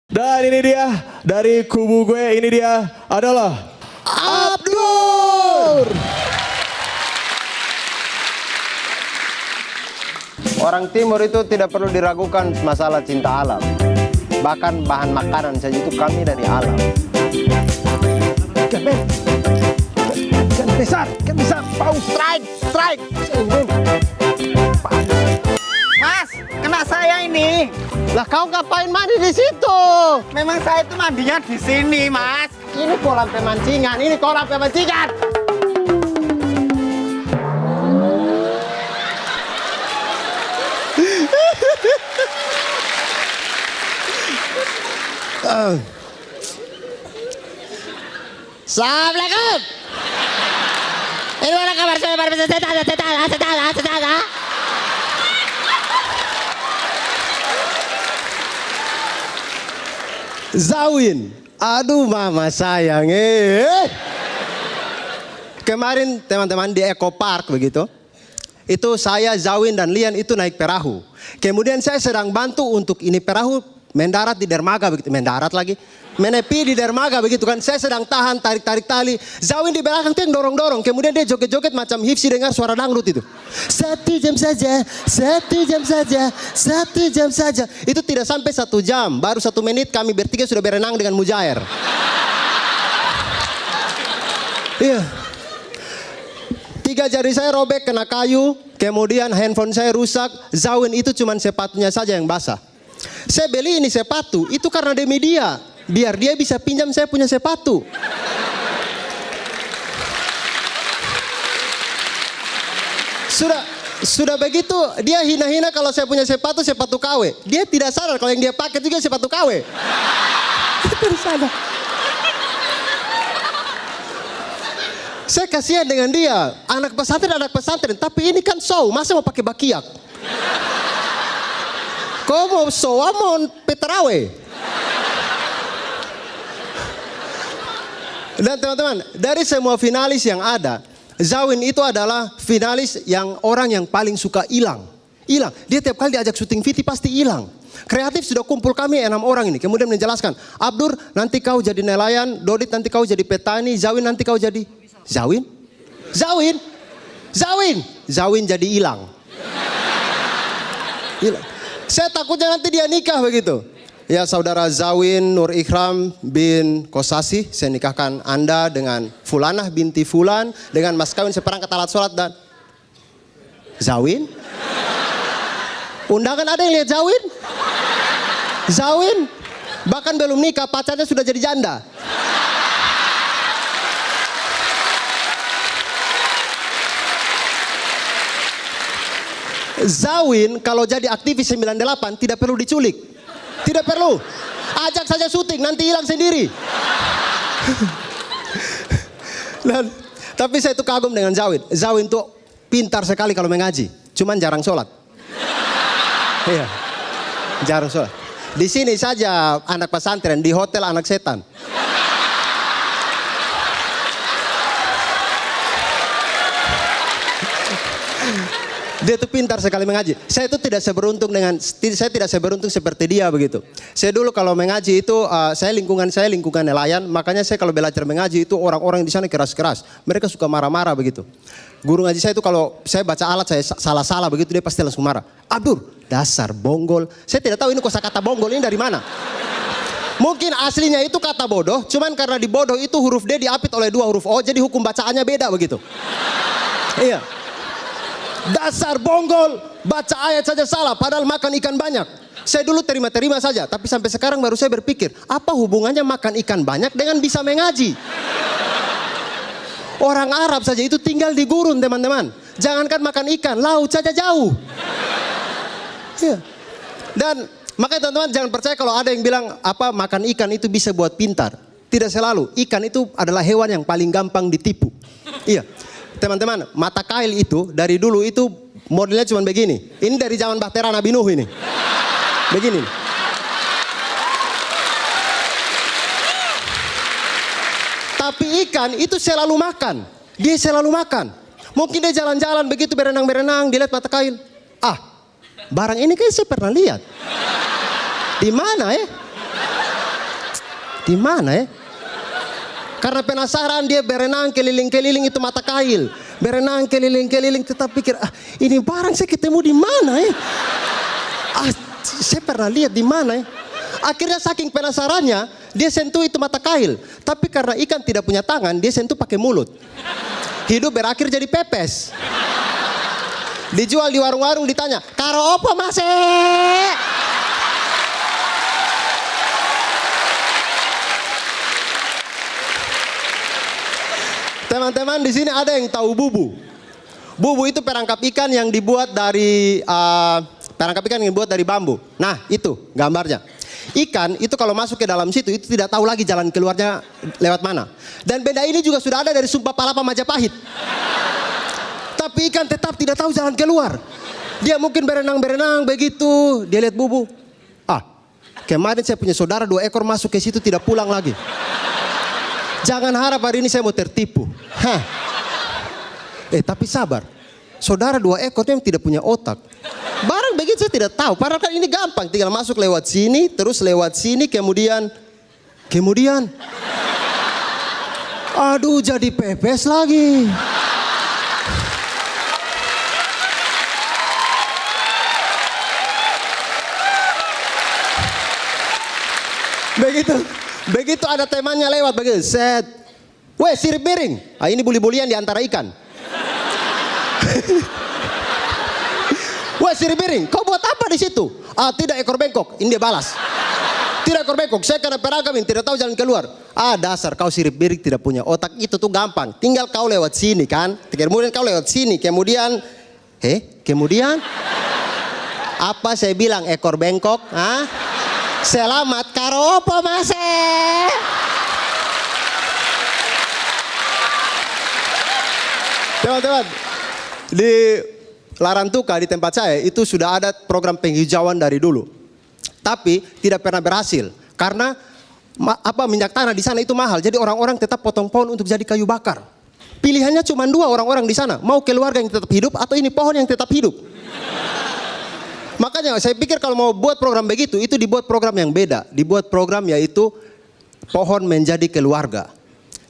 Dan ini dia dari kubu gue, ini dia adalah Abdur. Orang timur itu tidak perlu diragukan masalah cinta alam. Bahkan bahan makanan saja itu kami dari alam. Kan besar, pau strike. Mas, kena saya ini. Lah kau ngapain mandi di situ? Memang saya itu mandinya di sini, Mas. Ini kolam pemancingan, Assalamualaikum. Ini mana kabar saya? Zawin, aduh mama sayang. Kemarin teman-teman di Eco Park begitu. Itu saya, Zawin dan Lian itu naik perahu. Kemudian saya sedang bantu untuk ini perahu mendarat di dermaga begitu, menepi di dermaga begitu kan. Saya sedang tahan tarik tali. Zawin di belakang tuh yang dorong. Kemudian dia joget-joget macam Hifsi dengar suara dangdut itu. 1 jam saja. Itu tidak sampai 1 jam, baru 1 menit kami bertiga sudah berenang dengan mujair. Iya. 3 jari saya robek kena kayu, kemudian handphone saya rusak. Zawin itu cuma sepatunya saja yang basah. Saya beli ini sepatu itu karena demi dia, biar dia bisa pinjam saya punya sepatu. Sudah begitu dia hina-hina kalau saya punya sepatu KW. Dia tidak sadar kalau yang dia pakai juga sepatu KW. Dia tidak sadar. Saya kasihan dengan dia, anak pesantren, tapi ini kan show, masa mau pakai bakiak? Kau mau show, mau petarawe? Dan teman-teman, dari semua finalis yang ada, Zawin itu adalah finalis yang orang yang paling suka hilang. Dia tiap kali diajak syuting VT pasti hilang. Kreatif sudah kumpul kami 6 orang ini. Kemudian menjelaskan, Abdur nanti kau jadi nelayan, Dodit nanti kau jadi petani, Zawin nanti kau jadi... Zawin jadi hilang. Saya takutnya nanti dia nikah begitu. Ya saudara Zawin Nur Ikram bin Kosasi, saya nikahkan Anda dengan Fulanah binti Fulan dengan mas kawin seperangkat alat sholat dan Zawin. Undangan ada yang lihat Zawin bahkan belum nikah pacarnya sudah jadi janda. Zawin kalau jadi aktivis 98 tidak perlu diculik. Tidak perlu. Ajak saja syuting nanti hilang sendiri. Tapi saya itu kagum dengan Zawin. Zawin tuh pintar sekali kalau mengaji. Cuman jarang sholat. Iya. Jarang sholat. Di sini saja anak pesantren, di hotel anak setan. Dia itu pintar sekali mengaji. Saya itu tidak seberuntung seperti dia begitu. Saya dulu kalau mengaji itu saya lingkungan nelayan, makanya saya kalau belajar mengaji itu orang-orang di sana keras-keras. Mereka suka marah-marah begitu. Guru ngaji saya itu kalau saya baca alat saya salah-salah begitu dia pasti langsung marah. Abdur, dasar bonggol. Saya tidak tahu ini kosakata bonggol ini dari mana. Mungkin aslinya itu kata bodoh, cuman karena di bodoh itu huruf D diapit oleh 2 huruf O, jadi hukum bacaannya beda begitu. Iya. Dasar bonggol, baca ayat saja salah padahal makan ikan banyak. Saya dulu terima saja, tapi sampai sekarang baru saya berpikir, apa hubungannya makan ikan banyak dengan bisa mengaji? Orang Arab saja itu tinggal di gurun teman-teman. Jangankan makan ikan, laut saja jauh. Ya. Dan makanya teman-teman jangan percaya kalau ada yang bilang apa makan ikan itu bisa buat pintar. Tidak selalu, ikan itu adalah hewan yang paling gampang ditipu. Iya. Teman-teman, mata kail itu dari dulu itu modelnya cuma begini. Ini dari zaman Bahtera Nabi Nuh ini. Begini. Tapi ikan itu selalu makan. Dia selalu makan. Mungkin dia jalan-jalan begitu berenang-berenang, dia lihat mata kail. Barang ini kan saya pernah lihat. Di mana ya? Di mana ya? Karena penasaran dia berenang keliling-keliling itu mata kail. Berenang keliling-keliling tetap pikir, ini barang saya ketemu di mana ya? Saya pernah lihat di mana ya? Akhirnya saking penasarannya, dia sentuh itu mata kail. Tapi karena ikan tidak punya tangan, dia sentuh pakai mulut. Hidup berakhir jadi pepes. Dijual di warung-warung, ditanya, karo apa mas? Teman-teman di sini ada yang tahu bubu. Bubu itu perangkap ikan yang dibuat dari bambu. Nah, itu gambarnya. Ikan itu kalau masuk ke dalam situ itu tidak tahu lagi jalan keluarnya lewat mana. Dan benda ini juga sudah ada dari Sumpah Palapa Majapahit. Tapi ikan tetap tidak tahu jalan keluar. Dia mungkin berenang-berenang begitu, dia lihat bubu. Kemarin saya punya saudara 2 ekor masuk ke situ tidak pulang lagi. Jangan harap hari ini saya mau tertipu. Tapi sabar. Saudara 2 ekor yang tidak punya otak. Barang begitu saya tidak tahu. Padahal kan ini gampang. Tinggal masuk lewat sini, terus lewat sini, kemudian. Aduh, jadi pepes lagi. Begitu ada temannya lewat begitu, set. Weh, sirip miring. Ini buli-bulian di antara ikan. Weh, sirip miring, kau buat apa di situ? Tidak, ekor bengkok. Ini dia balas. Tidak, ekor bengkok. Saya kena perangkap ini, tidak tahu jalan keluar. Dasar kau sirip miring tidak punya otak. Itu tuh gampang. Tinggal kau lewat sini kan. Kemudian kau lewat sini. Kemudian apa saya bilang, ekor bengkok? Selamat karo apa mas? Teman-teman, di Larantuka di tempat saya itu sudah ada program penghijauan dari dulu. Tapi tidak pernah berhasil karena minyak tanah di sana itu mahal. Jadi orang-orang tetap potong pohon untuk jadi kayu bakar. Pilihannya cuma 2 orang-orang di sana, mau keluarga yang tetap hidup atau ini pohon yang tetap hidup. Makanya saya pikir kalau mau buat program begitu, itu dibuat program yang beda. Dibuat program yaitu pohon menjadi keluarga.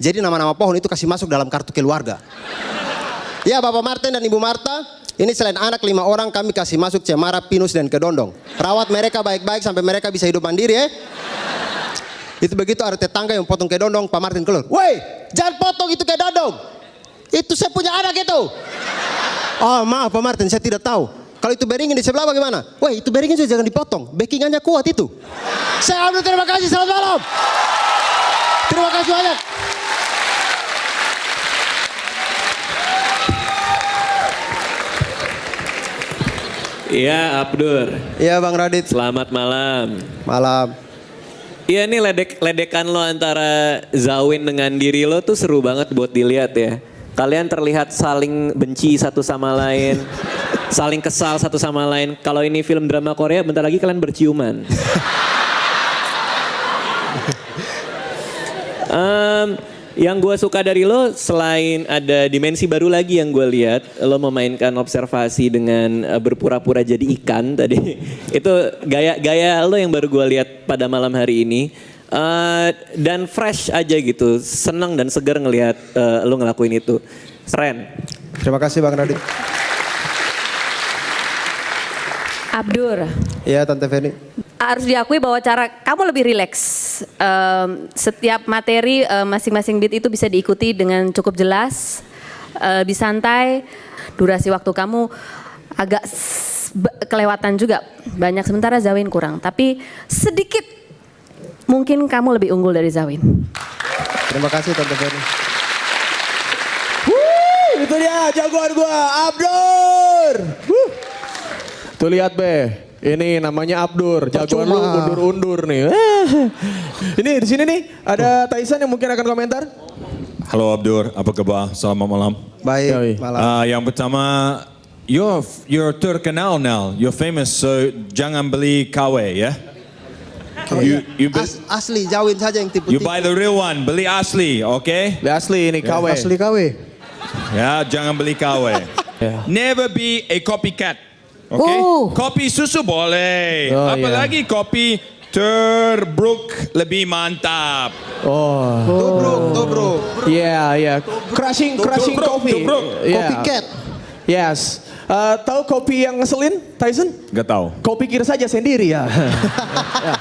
Jadi nama-nama pohon itu kasih masuk dalam kartu keluarga. Ya Bapak Martin dan Ibu Marta, ini selain anak 5 orang kami kasih masuk Cemara, Pinus dan Kedondong. Rawat mereka baik-baik sampai mereka bisa hidup mandiri ya. Itu begitu ada tetangga yang potong Kedondong, Pak Martin keluar. Woi, jangan potong itu Kedondong. Itu saya punya anak itu. Maaf Pak Martin, saya tidak tahu. Kalau itu beringin di sebelah bagaimana? Wah, itu beringin juga jangan dipotong. Backingannya kuat itu. Saya Abdul, terima kasih. Selamat malam. Terima kasih banyak. Iya, Abdur. Iya, Bang Radit. Selamat malam. Malam. Iya, ini ledekan lo antara Zawin dengan diri lo tuh seru banget buat dilihat ya. Kalian terlihat saling benci satu sama lain. Saling kesal satu sama lain. Kalau ini film drama Korea, bentar lagi kalian berciuman. Yang gue suka dari lo, selain ada dimensi baru lagi yang gue lihat, lo memainkan observasi dengan berpura-pura jadi ikan tadi. Itu gaya lo yang baru gue lihat pada malam hari ini. Dan fresh aja gitu, senang dan segar ngelihat lo ngelakuin itu. Keren. Terima kasih Bang Radit. Abdur. Iya Tante Feni. Harus diakui bahwa cara kamu lebih rileks. Setiap materi masing-masing beat itu bisa diikuti dengan cukup jelas, lebih santai. Durasi waktu kamu agak kelewatan juga banyak, sementara Zawin kurang. Tapi sedikit mungkin kamu lebih unggul dari Zawin. Terima kasih Tante Feni. Itu dia jagoan gua, Abdur. Tuh lihat Be, ini namanya Abdur, jagoan lu undur-undur nih. Ini di sini nih ada Taisan yang mungkin akan komentar. Halo Abdur, apa kabar? Selamat malam. Baik, malam. Yang pertama, you're terkenal now, you're famous, so jangan beli KW ya. Asli, Zawin saja yang tipu-tipu. You buy the real one, beli asli, okay? Beli asli ini KW. Asli KW. Ya, jangan beli KW. Never be a copycat. Oke, kopi susu boleh, apalagi kopi Tubruk lebih mantap. Oh. Tubruk. Yeah. Crushing coffee. Tubruk. Yeah. Copycat. Yes. Tahu kopi yang ngeselin, Tyson? Gak tahu. Kau pikir saja sendiri ya. Ya.